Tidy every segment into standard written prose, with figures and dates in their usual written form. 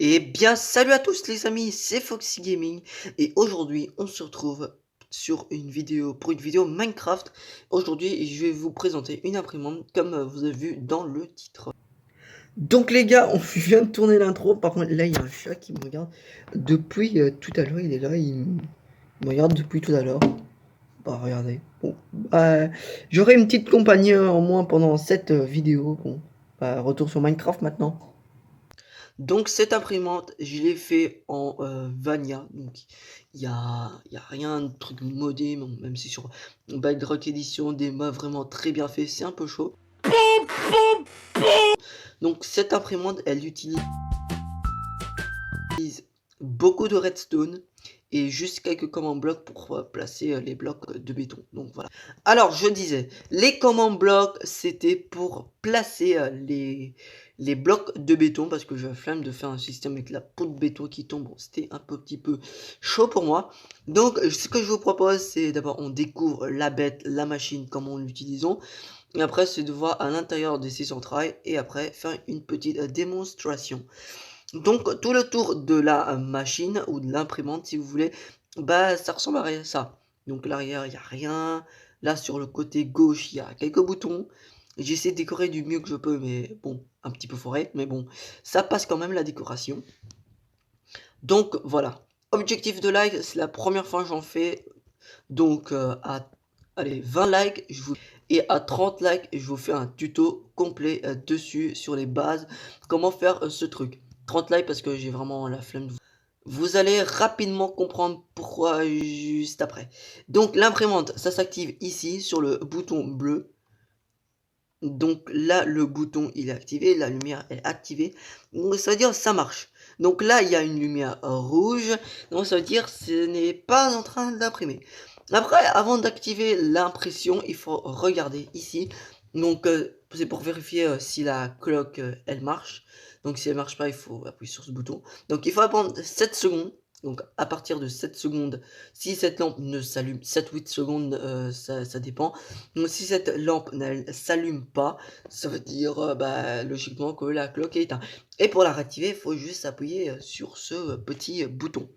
Eh bien, salut à tous les amis, c'est Foxy Gaming et aujourd'hui on se retrouve sur une vidéo pour une vidéo Minecraft. Aujourd'hui, je vais vous présenter une imprimante comme vous avez vu dans le titre. Donc les gars, on vient de tourner l'intro. Par contre, là il y a un chat qui me regarde depuis tout à l'heure. Il est là, il me regarde depuis tout à l'heure. Bah regardez. Bon, j'aurai une petite compagnie en moins pendant cette vidéo. Bon, bah, retour sur Minecraft maintenant. Donc cette imprimante, je l'ai fait en Vanilla, donc il y a rien de truc modé, même si sur Bedrock Edition, des mods vraiment très bien faits, c'est un peu chaud. Donc cette imprimante, elle utilise beaucoup de redstone et juste quelques command blocs pour placer les blocs de béton. Donc voilà. Alors je disais, les command blocs c'était pour placer les blocs de béton parce que j'ai la flemme de faire un système avec la peau de béton qui tombe. Bon, c'était un petit peu chaud pour moi. Donc ce que je vous propose c'est d'abord on découvre la bête, la machine, comment l'utilisons. Et après c'est de voir à l'intérieur de ces entrailles et après faire une petite démonstration. Donc tout le tour de la machine ou de l'imprimante si vous voulez, bah ça ressemble à ça. Donc l'arrière il n'y a rien, là sur le côté gauche il y a quelques boutons. J'essaie de décorer du mieux que je peux mais bon, un petit peu forêt, mais bon, ça passe quand même la décoration. Donc voilà, objectif de like, c'est la première fois que j'en fais, donc à allez, 20 likes, et à 30 likes, je vous fais un tuto complet dessus sur les bases, comment faire ce truc. 30 likes parce que j'ai vraiment la flemme de vous allez rapidement comprendre pourquoi juste après. Donc l'imprimante, ça s'active ici sur le bouton bleu. Donc là, le bouton il est activé, la lumière est activée. Donc ça veut dire ça marche. Donc là, il y a une lumière rouge. Donc ça veut dire ce n'est pas en train d'imprimer. Après, avant d'activer l'impression, il faut regarder ici. Donc c'est pour vérifier si la cloque elle marche. Donc si elle marche pas, il faut appuyer sur ce bouton. Donc il faut attendre 7 secondes. Donc à partir de 7 secondes, si cette lampe ne s'allume, 7-8 secondes, ça dépend. Donc si cette lampe ne s'allume pas, ça veut dire bah, logiquement que la cloque est éteinte. Et pour la réactiver, il faut juste appuyer sur ce petit bouton.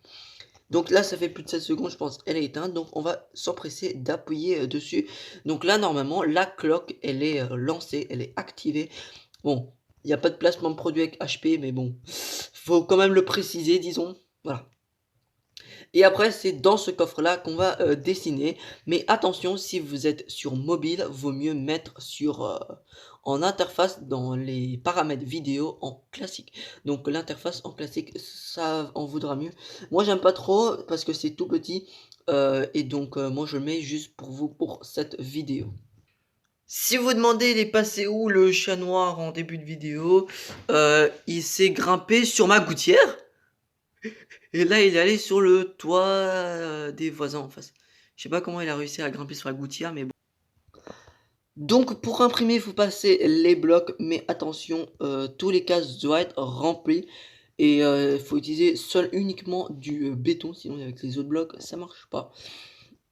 Donc là, ça fait plus de 7 secondes, je pense, elle est éteinte. Donc on va s'empresser d'appuyer dessus. Donc là, normalement, la cloque, elle est lancée, elle est activée. Bon, il n'y a pas de placement de produit avec HP, mais bon, faut quand même le préciser, disons. Voilà. Et après, c'est dans ce coffre-là qu'on va dessiner. Mais attention, si vous êtes sur mobile, vaut mieux mettre en interface dans les paramètres vidéo en classique. Donc l'interface en classique, ça en voudra mieux. Moi, j'aime pas trop parce que c'est tout petit. Et donc, moi, je mets juste pour vous pour cette vidéo. Si vous demandez il est passé où le chat noir en début de vidéo, il s'est grimpé sur ma gouttière. Et là, il est allé sur le toit des voisins en face. Je sais pas comment il a réussi à grimper sur la gouttière, mais bon. Donc, pour imprimer, il faut passer les blocs, mais attention, tous les cases doivent être remplis. Et il faut utiliser uniquement du béton, sinon avec les autres blocs, ça marche pas.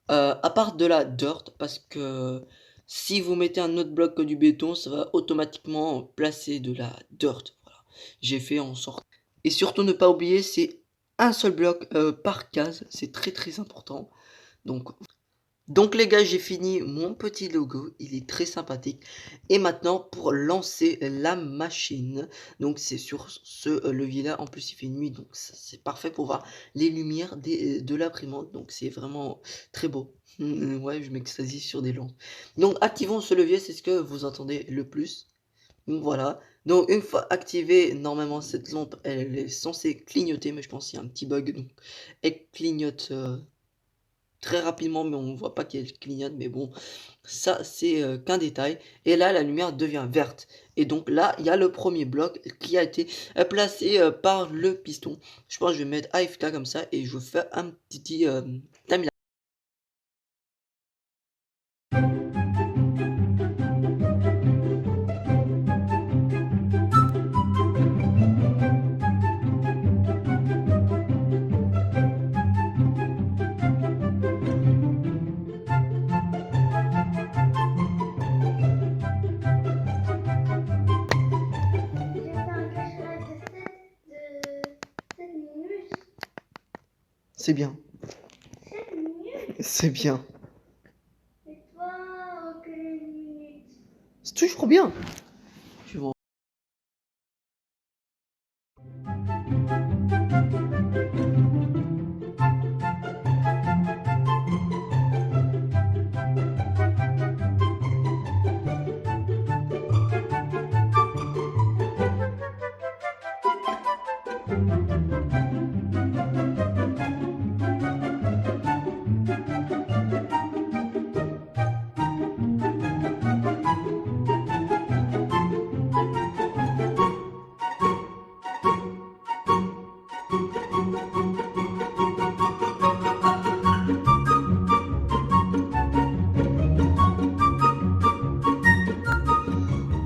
À part de la dirt, parce que si vous mettez un autre bloc que du béton, ça va automatiquement placer de la dirt. Voilà. J'ai fait en sorte. Et surtout ne pas oublier, c'est un seul bloc par case, c'est très très important. Donc les gars, j'ai fini mon petit logo, il est très sympathique. Et maintenant pour lancer la machine, donc c'est sur ce levier là, en plus il fait nuit, donc c'est parfait pour voir les lumières de l'imprimante, donc c'est vraiment très beau. Ouais, je m'extasie sur des lampes. Donc activons ce levier, c'est ce que vous entendez le plus. Donc voilà, donc une fois activée, normalement cette lampe elle est censée clignoter, mais je pense qu'il y a un petit bug, donc elle clignote très rapidement, mais on voit pas qu'elle clignote, mais bon, ça c'est qu'un détail. Et là la lumière devient verte, et donc là il y a le premier bloc qui a été placé par le piston. Je pense que je vais mettre AFK comme ça, et je vais faire un petit timeline. C'est bien. C'est mieux. C'est bien. Et toi, en quelle minute? C'est toujours bien. Tu vois.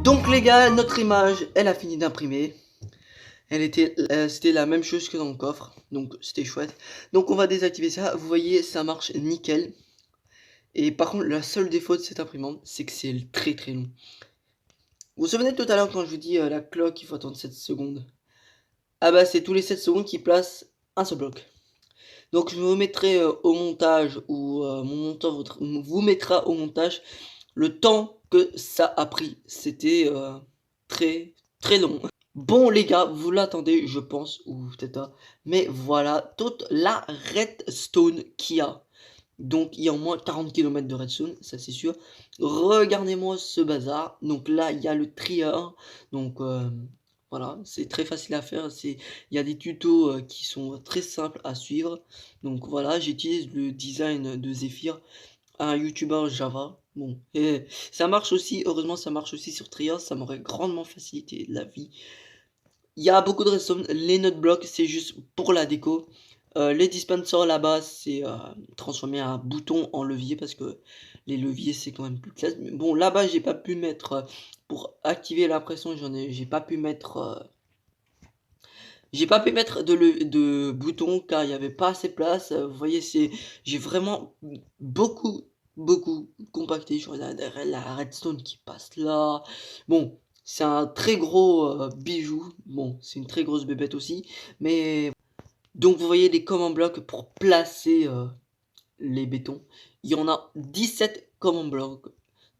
Donc les gars, notre image, elle a fini d'imprimer. C'était la même chose que dans le coffre, donc c'était chouette. Donc on va désactiver ça. Vous voyez, ça marche nickel. Et par contre, la seule défaut de cette imprimante, c'est que c'est très très long. Vous vous souvenez tout à l'heure quand je vous dis la cloque, il faut attendre 7 secondes. Ah bah c'est tous les 7 secondes qui placent un seul bloc. Donc je vous mettrai au montage, ou mon monteur vous mettra au montage le temps que ça a pris. C'était très très long. Bon les gars, vous l'attendez je pense, ou peut-être pas. Mais voilà toute la redstone qu'il y a. Donc il y a au moins 40 km de redstone, ça c'est sûr. Regardez-moi ce bazar. Donc là il y a le trieur. Donc voilà, c'est très facile à faire. Il y a des tutos qui sont très simples à suivre. Donc voilà, j'utilise le design de Zephyr, un youtubeur Java. Bon, et ça marche aussi, heureusement ça marche aussi sur Trios, ça m'aurait grandement facilité la vie. Il y a beaucoup de redstone, les note blocks c'est juste pour la déco. Les dispensers là-bas c'est transformer un bouton en levier parce que les leviers c'est quand même plus classe. Mais bon là-bas j'ai pas pu mettre, pour activer la pression j'ai pas pu mettre de bouton car il n'y avait pas assez de place. Vous voyez, j'ai vraiment beaucoup compacté. Je regarde la redstone qui passe là. Bon, c'est un très gros bijou. Bon, c'est une très grosse bébête aussi. Mais donc vous voyez les command blocs pour placer les bétons. Il y en a 17 command blocs.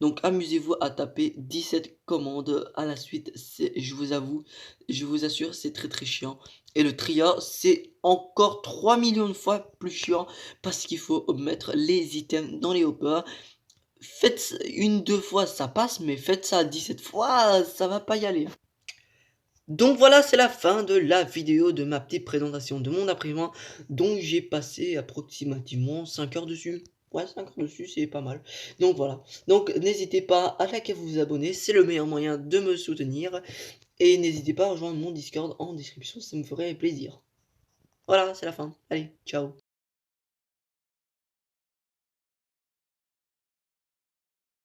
Donc amusez-vous à taper 17 commandes à la suite. Je vous avoue, je vous assure, c'est très très chiant. Et le tria, c'est encore 3 millions de fois plus chiant parce qu'il faut mettre les items dans les hoppers. Faites une, deux fois, ça passe, mais faites ça 17 fois, ça va pas y aller. Donc voilà, c'est la fin de la vidéo de ma petite présentation de mon imprimante dont j'ai passé approximativement 5 heures dessus. Ouais, 5 heures dessus, c'est pas mal. Donc voilà. Donc n'hésitez pas à liker et vous abonner, c'est le meilleur moyen de me soutenir. Et n'hésitez pas à rejoindre mon Discord en description, ça me ferait plaisir. Voilà, c'est la fin. Allez, ciao.